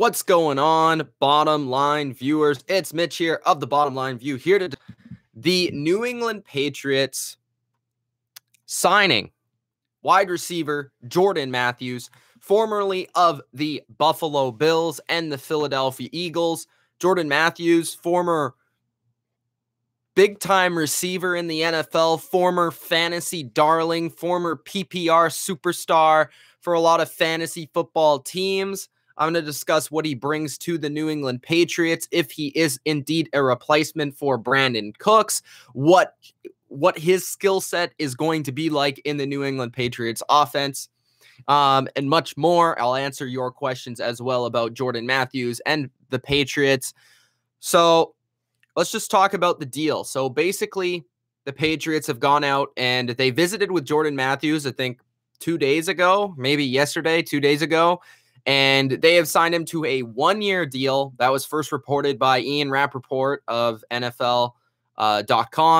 What's going on, bottom line viewers? It's Mitch here of the Bottom Line View, here to the New England Patriots signing wide receiver Jordan Matthews, formerly of the Buffalo Bills and the Philadelphia Eagles. Jordan Matthews, former big-time receiver in the NFL, former fantasy darling, former PPR superstar for a lot of fantasy football teams. I'm going to discuss what he brings to the New England Patriots, if he is indeed a replacement for Brandon Cooks, what his skill set is going to be like in the New England Patriots offense, and much more. I'll answer your questions as well about Jordan Matthews and the Patriots. So let's just talk about the deal. So basically, the Patriots have gone out and they visited with Jordan Matthews, I think 2 days ago, maybe yesterday, 2 days ago. And they have signed him to a one-year deal. That was first reported by Ian Rapoport of NFL.com,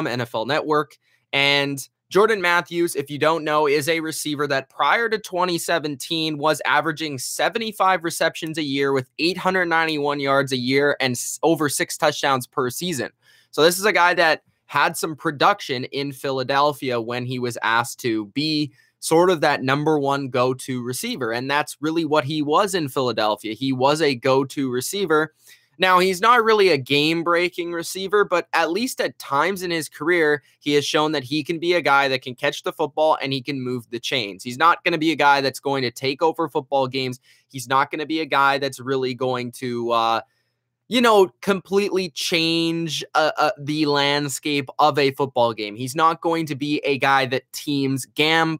NFL Network. And Jordan Matthews, if you don't know, is a receiver that prior to 2017 was averaging 75 receptions a year with 891 yards a year and over 6 touchdowns per season. So this is a guy that had some production in Philadelphia when he was asked to be sort of that number one go-to receiver. And that's really what he was in Philadelphia. He was a go-to receiver. Now, he's not really a game-breaking receiver, but at least at times in his career, he has shown that he can be a guy that can catch the football and he can move the chains. He's not going to be a guy that's going to take over football games. He's not going to be a guy that's really going to completely change the landscape of a football game. He's not going to be a guy that teams game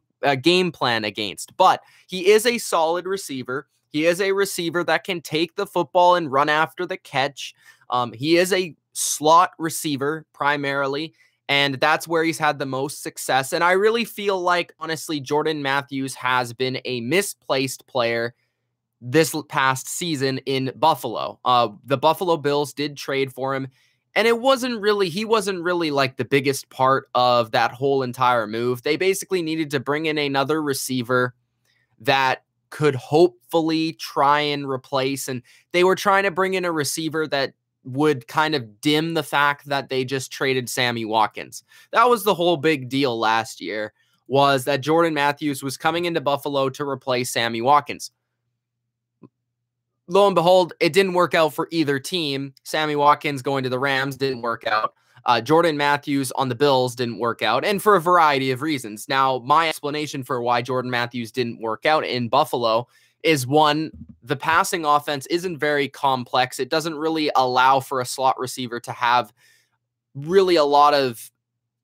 plan against, but he is a solid receiver. He is a receiver that can take the football and run after the catch. He is a slot receiver primarily, and that's where he's had the most success. And I really feel like, honestly, Jordan Matthews has been a misplaced player this past season in Buffalo. The Buffalo Bills did trade for him, and he wasn't really like the biggest part of that whole entire move. They basically needed to bring in another receiver that could hopefully try and replace, and they were trying to bring in a receiver that would kind of dim the fact that they just traded Sammy Watkins. That was the whole big deal last year, was that Jordan Matthews was coming into Buffalo to replace Sammy Watkins. Lo and behold, it didn't work out for either team. Sammy Watkins going to the Rams didn't work out. Jordan Matthews on the Bills didn't work out, and for a variety of reasons. Now, my explanation for why Jordan Matthews didn't work out in Buffalo is, one, the passing offense isn't very complex. It doesn't really allow for a slot receiver to have really a lot of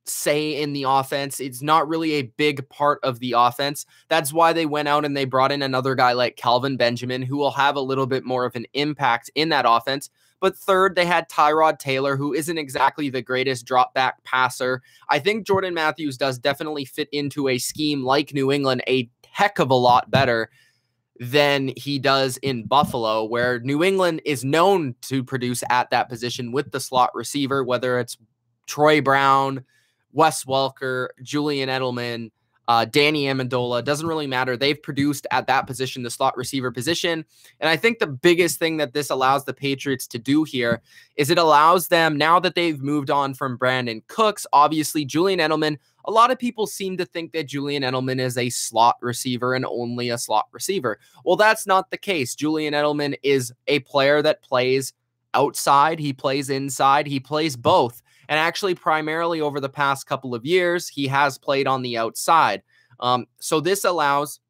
say in the offense. It's not really a big part of the offense. That's why they went out and they brought in another guy like Calvin Benjamin, who will have a little bit more of an impact in that offense. But third, they had Tyrod Taylor, who isn't exactly the greatest drop back passer. I think Jordan Matthews does definitely fit into a scheme like New England a heck of a lot better than he does in Buffalo, where New England is known to produce at that position with the slot receiver, whether it's Troy Brown, Wes Welker, Julian Edelman, Danny Amendola, doesn't really matter. They've produced at that position, the slot receiver position. And I think the biggest thing that this allows the Patriots to do here is it allows them, now that they've moved on from Brandon Cooks, obviously Julian Edelman, a lot of people seem to think that Julian Edelman is a slot receiver and only a slot receiver. Well, that's not the case. Julian Edelman is a player that plays outside. He plays inside. He plays both. And actually, primarily over the past couple of years, he has played on the outside. So this allows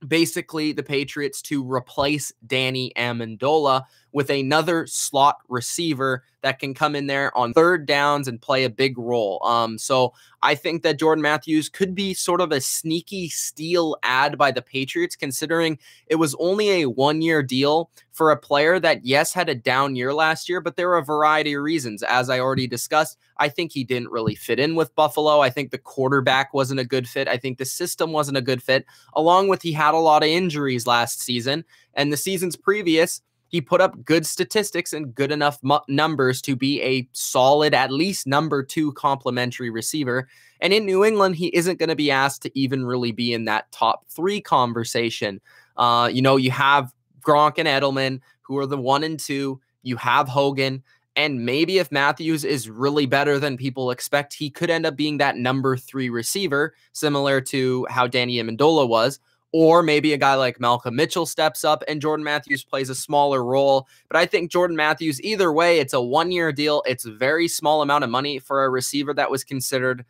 basically the Patriots to replace Danny Amendola with another slot receiver that can come in there on third downs and play a big role. So I think that Jordan Matthews could be sort of a sneaky steal ad by the Patriots, considering it was only a one-year deal for a player that, yes, had a down year last year, but there were a variety of reasons. As I already discussed, I think he didn't really fit in with Buffalo. I think the quarterback wasn't a good fit. I think the system wasn't a good fit, along with he had a lot of injuries last season, and the seasons previous, he put up good statistics and good enough numbers to be a solid, at least number 2 complementary receiver. And in New England, he isn't going to be asked to even really be in that top 3 conversation. You have Gronk and Edelman, who are the 1 and 2. You have Hogan. And maybe if Matthews is really better than people expect, he could end up being that number 3 receiver, similar to how Danny Amendola was. Or maybe a guy like Malcolm Mitchell steps up and Jordan Matthews plays a smaller role. But I think Jordan Matthews, either way, it's a 1-year deal. It's a very small amount of money for a receiver that was considered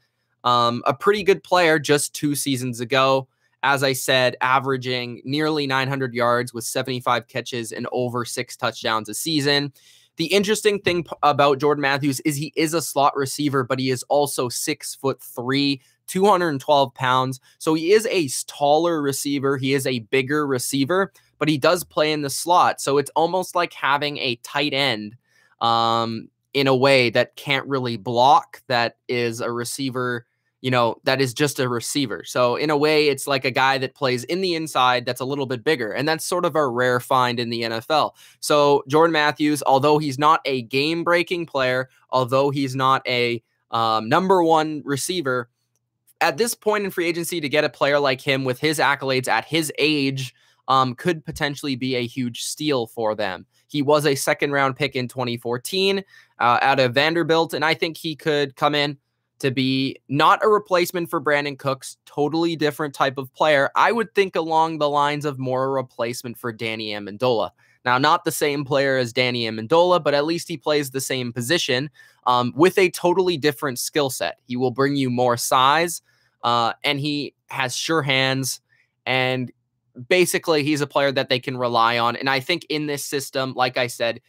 a pretty good player just 2 seasons ago. As I said, averaging nearly 900 yards with 75 catches and over 6 touchdowns a season. The interesting thing about Jordan Matthews is he is a slot receiver, but he is also 6'3", 212 pounds. So he is a taller receiver. He is a bigger receiver, but he does play in the slot. So it's almost like having a tight end in a way that can't really block, that is a receiver, that is just a receiver. So in a way, it's like a guy that plays in the inside that's a little bit bigger. And that's sort of a rare find in the NFL. So Jordan Matthews, although he's not a game-breaking player, although he's not a number 1 receiver, at this point in free agency, to get a player like him with his accolades at his age could potentially be a huge steal for them. He was a 2nd-round pick in 2014 out of Vanderbilt, and I think he could come in to be not a replacement for Brandon Cooks, totally different type of player. I would think along the lines of more a replacement for Danny Amendola. Now, not the same player as Danny Amendola, but at least he plays the same position with a totally different skill set. He will bring you more size, and he has sure hands, and basically he's a player that they can rely on. And I think in this system, like I said,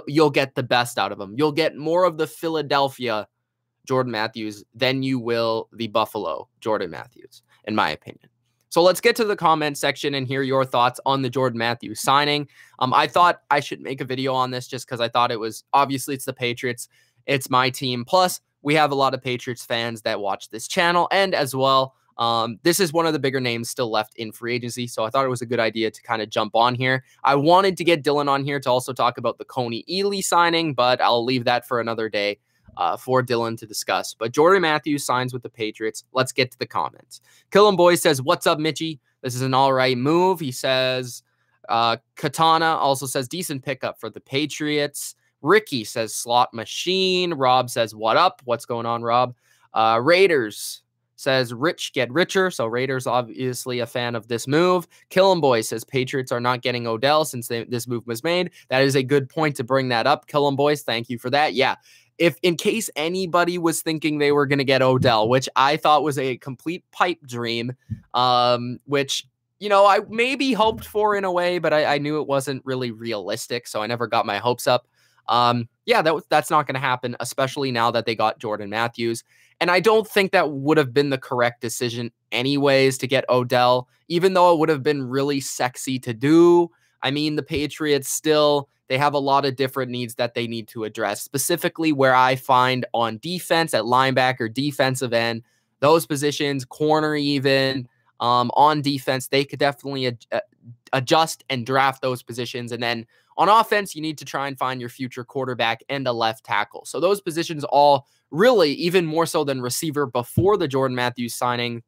you'll get the best out of him. You'll get more of the Philadelphia Jordan Matthews than you will the Buffalo Jordan Matthews, in my opinion. So let's get to the comment section and hear your thoughts on the Jordan Matthews signing. I thought I should make a video on this just because I thought it was, obviously it's the Patriots. It's my team. Plus, we have a lot of Patriots fans that watch this channel. And as well, this is one of the bigger names still left in free agency. So I thought it was a good idea to kind of jump on here. I wanted to get Dylan on here to also talk about the Coney Ely signing, but I'll leave that for another day. For Dylan to discuss. But Jordan Matthews signs with the Patriots. Let's get to the comments. Kill'em Boy says, "What's up, Mitchie? This is an all right move." He says, Katana also says, "Decent pickup for the Patriots." Ricky says, "Slot machine." Rob says, "What up? What's going on, Rob?" Raiders says, "Rich get richer." So Raiders obviously a fan of this move. Kill'em Boy says, "Patriots are not getting Odell since this move was made." That is a good point to bring that up. Kill'em Boys, thank you for that. Yeah. If in case anybody was thinking they were going to get Odell, which I thought was a complete pipe dream, which, I maybe hoped for in a way, but I knew it wasn't really realistic. So I never got my hopes up. Yeah, that's not going to happen, especially now that they got Jordan Matthews. And I don't think that would have been the correct decision anyways to get Odell, even though it would have been really sexy to do. I mean, the Patriots still, they have a lot of different needs that they need to address, specifically where I find on defense, at linebacker, defensive end, those positions, corner even, on defense, they could definitely adjust and draft those positions. And then on offense, you need to try and find your future quarterback and a left tackle. So those positions all really, even more so than receiver before the Jordan Matthews signing,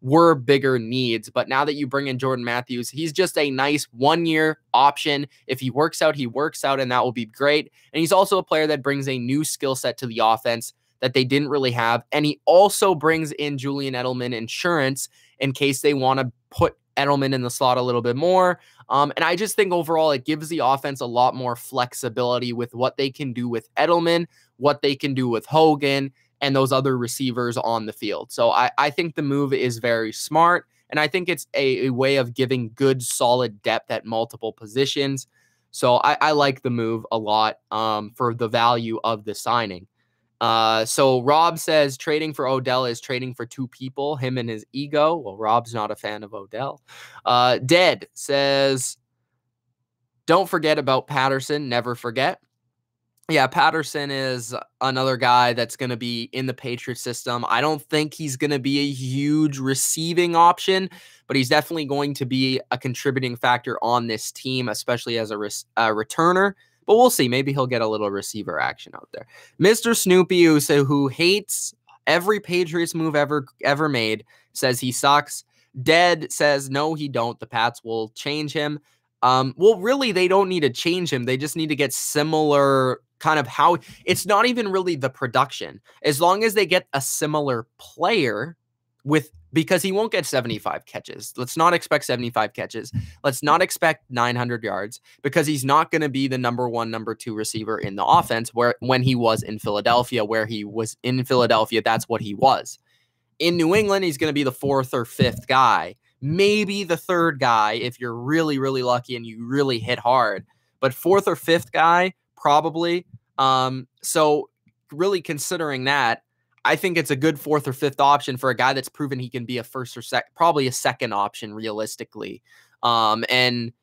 were bigger needs. But now that you bring in Jordan Matthews, he's just a nice 1-year option. If he works out, he works out, and that will be great. And he's also a player that brings a new skill set to the offense that they didn't really have. And he also brings in Julian Edelman insurance in case they want to put Edelman in the slot a little bit more. And I just think overall it gives the offense a lot more flexibility with what they can do with Edelman, what they can do with Hogan, and those other receivers on the field. So I think the move is very smart, and I think it's a way of giving good, solid depth at multiple positions. So I like the move a lot for the value of the signing. So Rob says trading for Odell is trading for 2 people, him and his ego. Well, Rob's not a fan of Odell. Dead says, "Don't forget about Patterson. Never forget." Yeah, Patterson is another guy that's going to be in the Patriot system. I don't think he's going to be a huge receiving option, but he's definitely going to be a contributing factor on this team, especially as a returner. But we'll see. Maybe he'll get a little receiver action out there. Mr. Snoopy, who hates every Patriots move ever made, says he sucks. Dead says, no, he don't. The Pats will change him. Well, really, they don't need to change him. They just need to get similar kind of how it's not even really the production. As long as they get a similar player because he won't get 75 catches. Let's not expect 75 catches. Let's not expect 900 yards because he's not going to be the number 1, number 2 receiver in the offense when he was in Philadelphia, that's what he was. In New England, he's going to be the 4th or 5th guy. Maybe the 3rd guy if you're really, really lucky and you really hit hard. But 4th or 5th guy, probably. So really considering that, I think it's a good 4th or 5th option for a guy that's proven he can be a 1st or probably a 2nd option realistically. And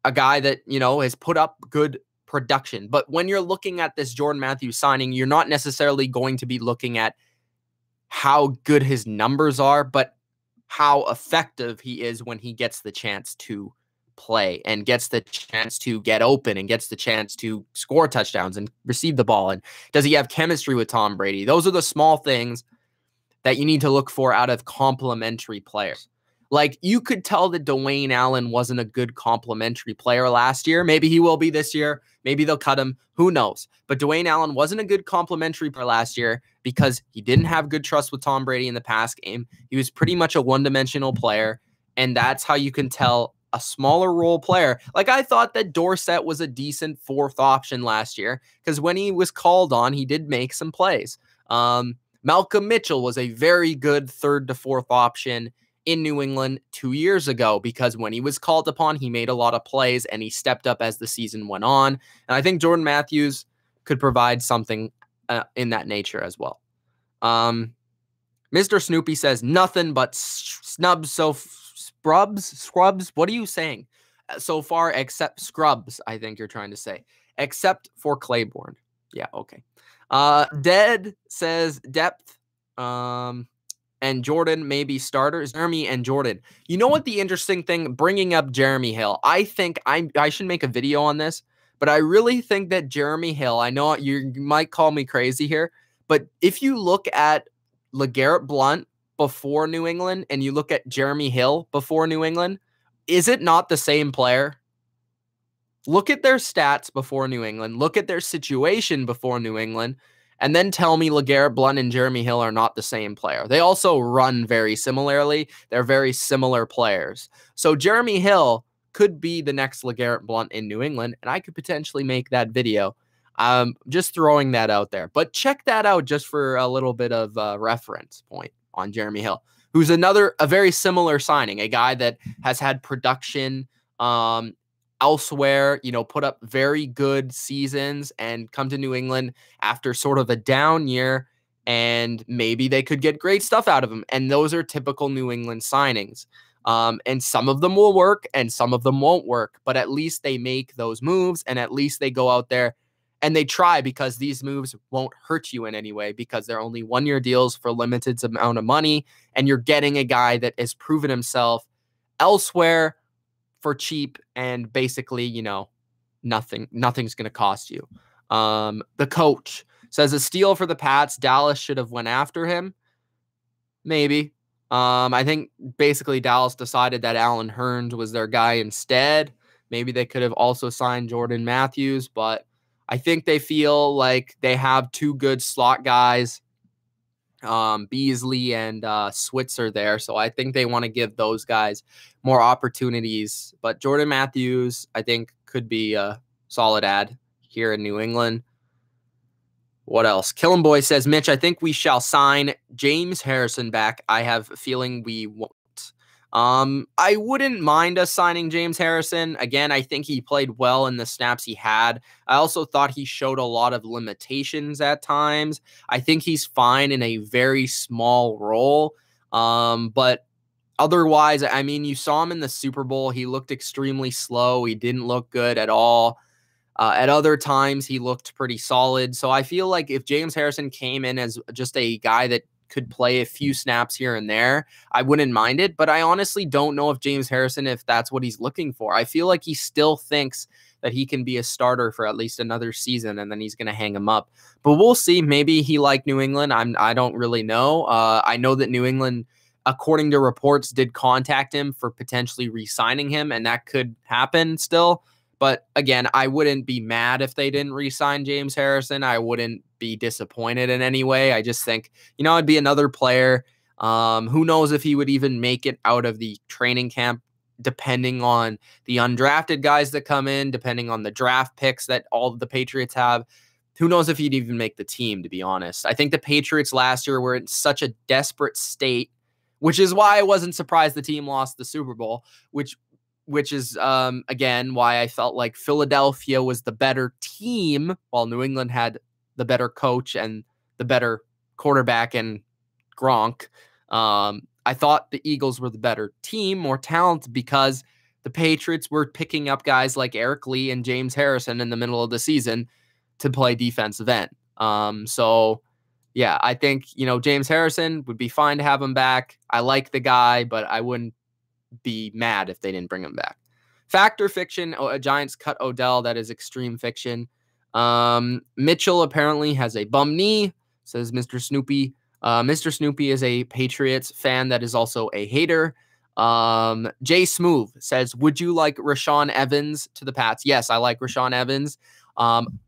a guy that, has put up good production. But when you're looking at this Jordan Matthews signing, you're not necessarily going to be looking at how good his numbers are, but how effective he is when he gets the chance to play and gets the chance to get open and gets the chance to score touchdowns and receive the ball. And does he have chemistry with Tom Brady? Those are the small things that you need to look for out of complementary players. Like, you could tell that Dwayne Allen wasn't a good complementary player last year. Maybe he will be this year. Maybe they'll cut him. Who knows? But Dwayne Allen wasn't a good complementary player last year because he didn't have good trust with Tom Brady in the pass game. He was pretty much a one-dimensional player, and that's how you can tell a smaller role player. Like, I thought that Dorsett was a decent 4th option last year because when he was called on, he did make some plays. Malcolm Mitchell was a very good 3rd to 4th option in New England 2 years ago because when he was called upon, he made a lot of plays and he stepped up as the season went on. And I think Jordan Matthews could provide something in that nature as well. Mr. Snoopy says nothing but snubs. So scrubs. What are you saying so far except scrubs? I think you're trying to say except for Claiborne. Yeah. Okay. Dead says depth. And Jordan may be starters. Jeremy and Jordan. You know what the interesting thing, bringing up Jeremy Hill, I think I should make a video on this, but I really think that Jeremy Hill, I know you might call me crazy here, but if you look at LeGarrette Blount before New England and you look at Jeremy Hill before New England, is it not the same player? Look at their stats before New England. Look at their situation before New England. And then tell me LeGarrette Blount and Jeremy Hill are not the same player. They also run very similarly. They're very similar players. So Jeremy Hill could be the next LeGarrette Blount in New England, and I could potentially make that video. Just throwing that out there. But check that out just for a little bit of a reference point on Jeremy Hill, who's a very similar signing, a guy that has had production elsewhere, put up very good seasons and come to New England after sort of a down year, and maybe they could get great stuff out of him. And those are typical New England signings. And some of them will work and some of them won't work, but at least they make those moves and at least they go out there and they try, because these moves won't hurt you in any way because they're only 1-year deals for limited amount of money. And you're getting a guy that has proven himself elsewhere for cheap, and basically, nothing's going to cost you. The coach says a steal for the Pats. Dallas should have went after him. Maybe. I think basically Dallas decided that Allen Hurns was their guy instead. Maybe they could have also signed Jordan Matthews, but I think they feel like they have 2 good slot guys, Beasley and Switzer there. So I think they want to give those guys more opportunities. But Jordan Matthews, I think, could be a solid ad here in New England. What else? Killin' Boy says, Mitch, I think we shall sign James Harrison back. I have a feeling we won't. I wouldn't mind us signing James Harrison. Again, I think he played well in the snaps he had. I also thought he showed a lot of limitations at times. I think he's fine in a very small role. But otherwise, I mean, you saw him in the Super Bowl. He looked extremely slow. He didn't look good at all. At other times, he looked pretty solid. So I feel like if James Harrison came in as just a guy that could play a few snaps here and there, I wouldn't mind it. But I honestly don't know if James Harrison, if that's what he's looking for. I feel like he still thinks that he can be a starter for at least another season, and then he's going to hang him up. But we'll see. Maybe he liked New England. I don't really know. I know that New England according to reports, did contact him for potentially re-signing him, and that could happen still. But again, I wouldn't be mad if they didn't re-sign James Harrison. I wouldn't be disappointed in any way. I just think, it'd be another player. Who knows if he would even make it out of the training camp, depending on the undrafted guys that come in, depending on the draft picks that all of the Patriots have. Who knows if he'd even make the team, to be honest. I think the Patriots last year were in such a desperate state, which is why I wasn't surprised the team lost the Super Bowl, which is, again, why I felt like Philadelphia was the better team, while New England had the better coach and the better quarterback and Gronk. I thought the Eagles were the better team, more talented, because the Patriots were picking up guys like Eric Lee and James Harrison in the middle of the season to play defensive end. So yeah, I think, James Harrison would be fine to have him back. I like the guy, but I wouldn't be mad if they didn't bring him back. Fact or fiction, Giants cut Odell. That is extreme fiction. Mitchell apparently has a bum knee, says Mr. Snoopy. Mr. Snoopy is a Patriots fan that is also a hater. Jay Smooth says, would you like Rashaan Evans to the Pats? Yes, I like Rashaan Evans.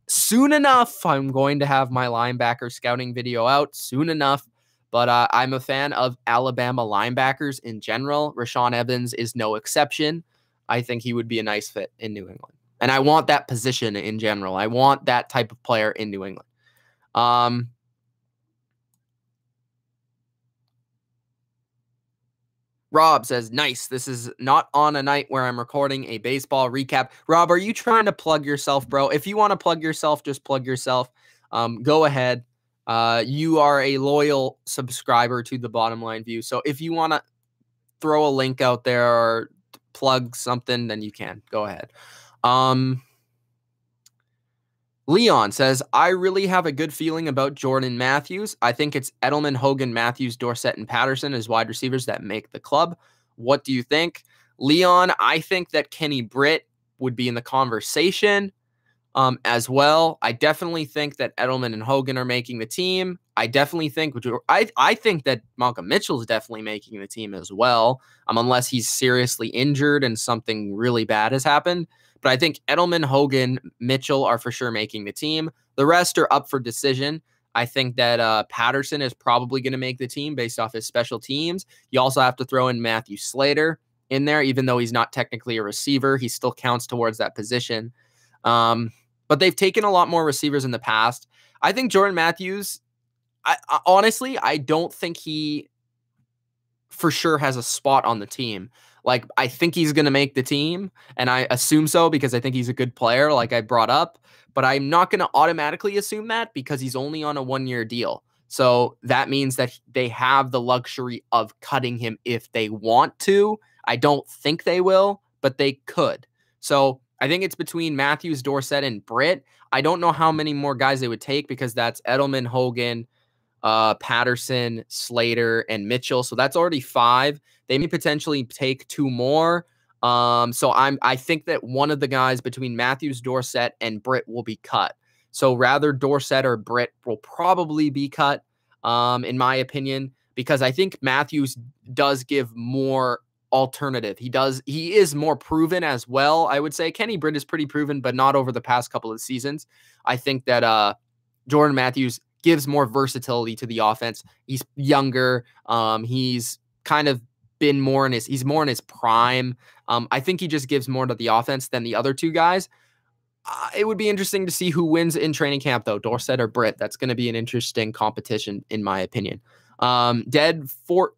Soon enough, I'm going to have my linebacker scouting video out soon enough, but I'm a fan of Alabama linebackers in general. Rashaan Evans is no exception. I think he would be a nice fit in New England. And I want that position in general. I want that type of player in New England. Rob says, nice. This is not on a night where I'm recording a baseball recap. Rob, are you trying to plug yourself, bro? If you want to plug yourself, just plug yourself. Go ahead. You are a loyal subscriber to the Bottom Line View. So if you want to throw a link out there or plug something, then you can. Go ahead. Leon says, I really have a good feeling about Jordan Matthews. I think it's Edelman, Hogan, Matthews, Dorsett, and Patterson as wide receivers that make the club. What do you think? Leon, I think that Kenny Britt would be in the conversation as well. I definitely think that Edelman and Hogan are making the team. I definitely think I think that Malcolm Mitchell is definitely making the team as well, unless he's seriously injured and something really bad has happened. But I think Edelman, Hogan, Mitchell are for sure making the team. The rest are up for decision. I think that Patterson is probably going to make the team based off his special teams. You also have to throw in Matthew Slater in there, even though he's not technically a receiver. He still counts towards that position. But they've taken a lot more receivers in the past. I think Jordan Matthews, honestly, I don't think he for sure has a spot on the team. Like, I think he's going to make the team, and I assume so because I think he's a good player, like I brought up. But I'm not going to automatically assume that because he's only on a one-year deal. So that means that they have the luxury of cutting him if they want to. I don't think they will, but they could. So I think it's between Matthews, Dorsett, and Britt. I don't know how many more guys they would take because that's Edelman, Hogan, Patterson, Slater, and Mitchell. So that's already 5. They may potentially take 2 more. So I think that one of the guys between Matthews, Dorsett, and Britt will be cut. So rather Dorsett or Britt will probably be cut, in my opinion, because I think Matthews does give more alternative. He is more proven as well, I would say. Kenny Britt is pretty proven, but not over the past couple of seasons. I think that Jordan Matthews gives more versatility to the offense. He's younger. He's kind of been more in his prime. I think he just gives more to the offense than the other 2 guys. It would be interesting to see who wins in training camp, though, Dorsett or Britt. That's going to be an interesting competition, in my opinion. Dead Fortin?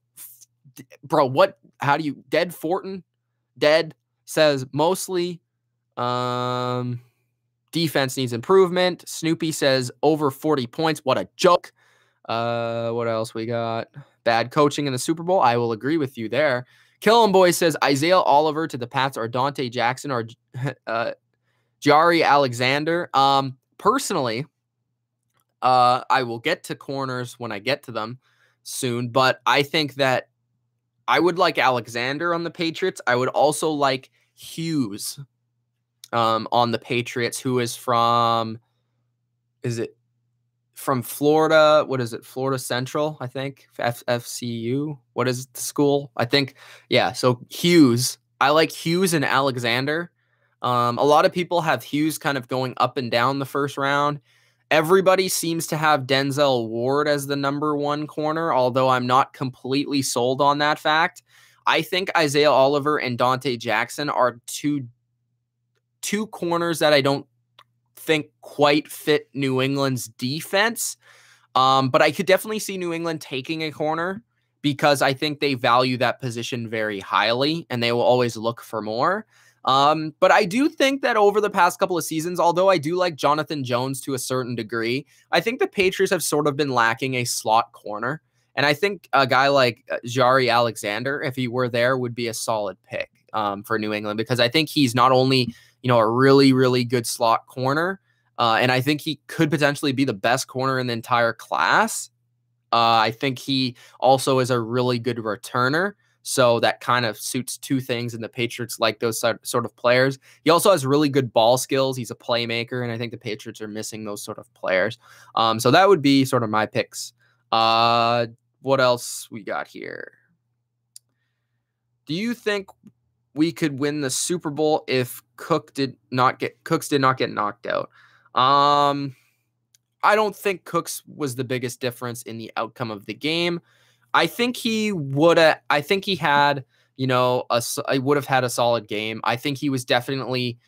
Dead says mostly defense needs improvement. Snoopy says over 40 points. What a joke. What else we got? Bad coaching in the Super Bowl. I will agree with you there. Kill'em Boy says Isaiah Oliver to the Pats or Dante Jackson or Jari Alexander. Personally, I will get to corners when I get to them soon, but I think that I would like Alexander on the Patriots. I would also like Hughes on the Patriots, who is from, is it from Florida. What is it? Florida Central, I think. FCU. What is the school? I think. Yeah. So Hughes. I like Hughes and Alexander. A lot of people have Hughes kind of going up and down the first round. Everybody seems to have Denzel Ward as the number one corner, although I'm not completely sold on that fact. I think Isaiah Oliver and Dante Jackson are two corners that I don't think quite fit New England's defense. But I could definitely see New England taking a corner because I think they value that position very highly and they will always look for more. But I do think that over the past couple of seasons, although I do like Jonathan Jones to a certain degree, I think the Patriots have sort of been lacking a slot corner. And I think a guy like Jari Alexander, if he were there, would be a solid pick for New England because I think he's not only, a really, really good slot corner, and I think he could potentially be the best corner in the entire class. I think he also is a really good returner. So that kind of suits two things, and the Patriots like those sort of players. He also has really good ball skills. He's a playmaker, and I think the Patriots are missing those sort of players. So that would be sort of my picks. What else we got here? Do you think we could win the Super Bowl if Cooks did not get knocked out? I don't think Cooks was the biggest difference in the outcome of the game. I think he would have. I think he had, I would have had a solid game. I think he was definitely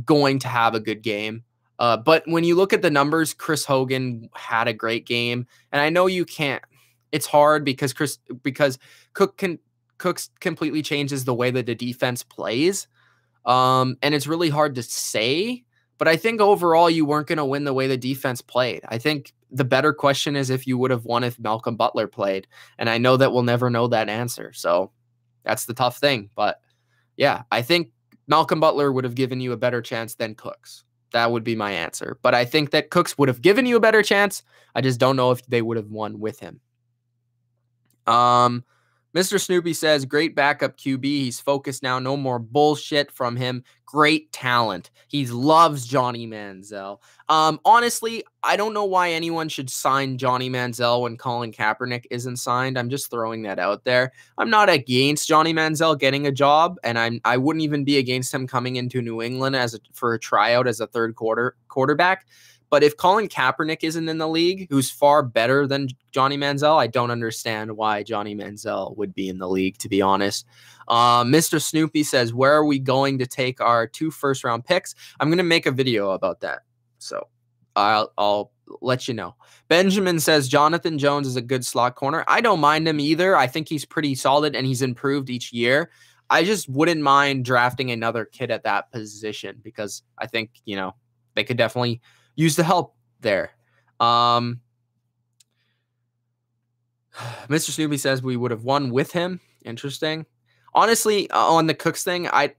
going to have a good game. But when you look at the numbers, Chris Hogan had a great game, and I know you can't. It's hard because Cooks completely changes the way that the defense plays, and it's really hard to say. But I think overall you weren't going to win the way the defense played. I think the better question is if you would have won if Malcolm Butler played. And I know that we'll never know that answer. So that's the tough thing. But yeah, I think Malcolm Butler would have given you a better chance than Cooks. That would be my answer. But I think that Cooks would have given you a better chance. I just don't know if they would have won with him. Mr. Snoopy says, great backup QB. He's focused now. No more bullshit from him. Great talent. He loves Johnny Manziel. Honestly, I don't know why anyone should sign Johnny Manziel when Colin Kaepernick isn't signed. I'm just throwing that out there. I'm not against Johnny Manziel getting a job, and I wouldn't even be against him coming into New England for a tryout as a third quarterback. But if Colin Kaepernick isn't in the league, who's far better than Johnny Manziel, I don't understand why Johnny Manziel would be in the league, to be honest. Mr. Snoopy says, where are we going to take our 2 first-round picks? I'm going to make a video about that. So I'll let you know. Benjamin says, Jonathan Jones is a good slot corner. I don't mind him either. I think he's pretty solid, and he's improved each year. I just wouldn't mind drafting another kid at that position because I think, they could definitely use the help there. Mr. Snoopy says we would have won with him. Interesting. Honestly, on the Cooks thing, I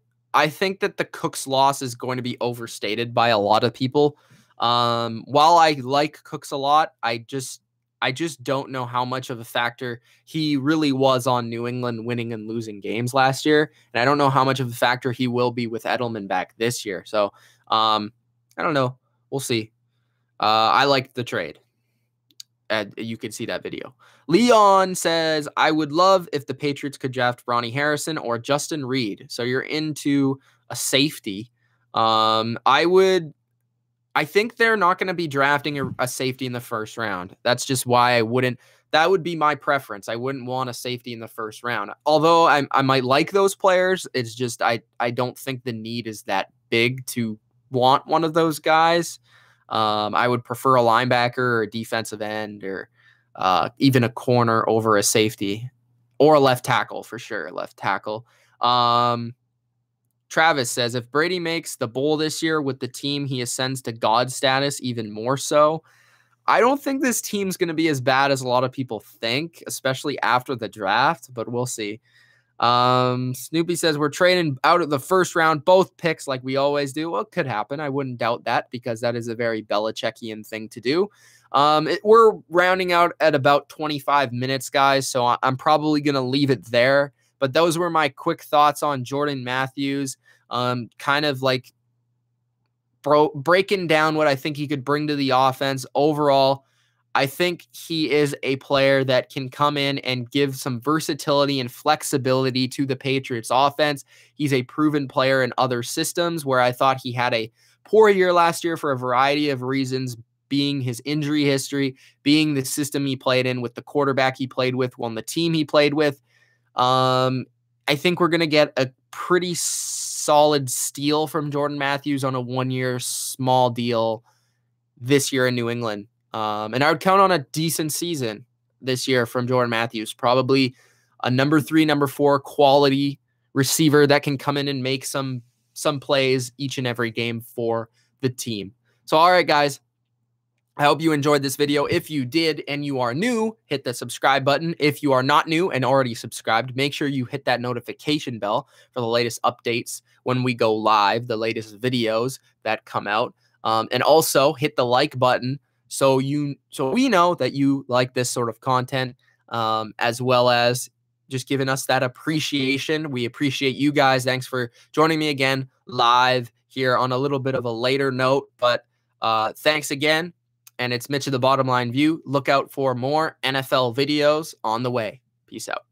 think that the Cooks loss is going to be overstated by a lot of people. While I like Cooks a lot, I just don't know how much of a factor he really was on New England winning and losing games last year. And I don't know how much of a factor he will be with Edelman back this year. So I don't know. We'll see. I liked the trade. You can see that video. Leon says, I would love if the Patriots could draft Ronnie Harrison or Justin Reed. So you're into a safety. I think they're not going to be drafting a safety in the first round. That's just why I wouldn't. That would be my preference. I wouldn't want a safety in the first round. Although I might like those players. It's just I don't think the need is that big to want one of those guys. I would prefer a linebacker or a defensive end or even a corner over a safety or a left tackle for sure. Left tackle. Travis says, if Brady makes the bowl this year with the team, he ascends to God status even more so. I don't think this team's going to be as bad as a lot of people think, especially after the draft, but we'll see. Snoopy says we're trading out of the first round, both picks like we always do. Well, it could happen. I wouldn't doubt that because that is a very Belichickian thing to do. We're rounding out at about 25 minutes, guys, so I'm probably going to leave it there. But those were my quick thoughts on Jordan Matthews, kind of like breaking down what I think he could bring to the offense. Overall, I think he is a player that can come in and give some versatility and flexibility to the Patriots offense. He's a proven player in other systems where I thought he had a poor year last year for a variety of reasons, being his injury history, being the system he played in with the quarterback he played with on the team he played with. I think we're going to get a pretty solid steal from Jordan Matthews on a 1-year small deal this year in New England. And I would count on a decent season this year from Jordan Matthews, probably a number 3, number 4 quality receiver that can come in and make some plays each and every game for the team. So, all right, guys, I hope you enjoyed this video. If you did and you are new, hit the subscribe button. If you are not new and already subscribed, make sure you hit that notification bell for the latest updates when we go live, the latest videos that come out. And also hit the like button so we know that you like this sort of content, as well as just giving us that appreciation. We appreciate you guys. Thanks for joining me again live here on a little bit of a later note, but thanks again. And it's Mitch of the Bottom Line View. Look out for more NFL videos on the way. Peace out.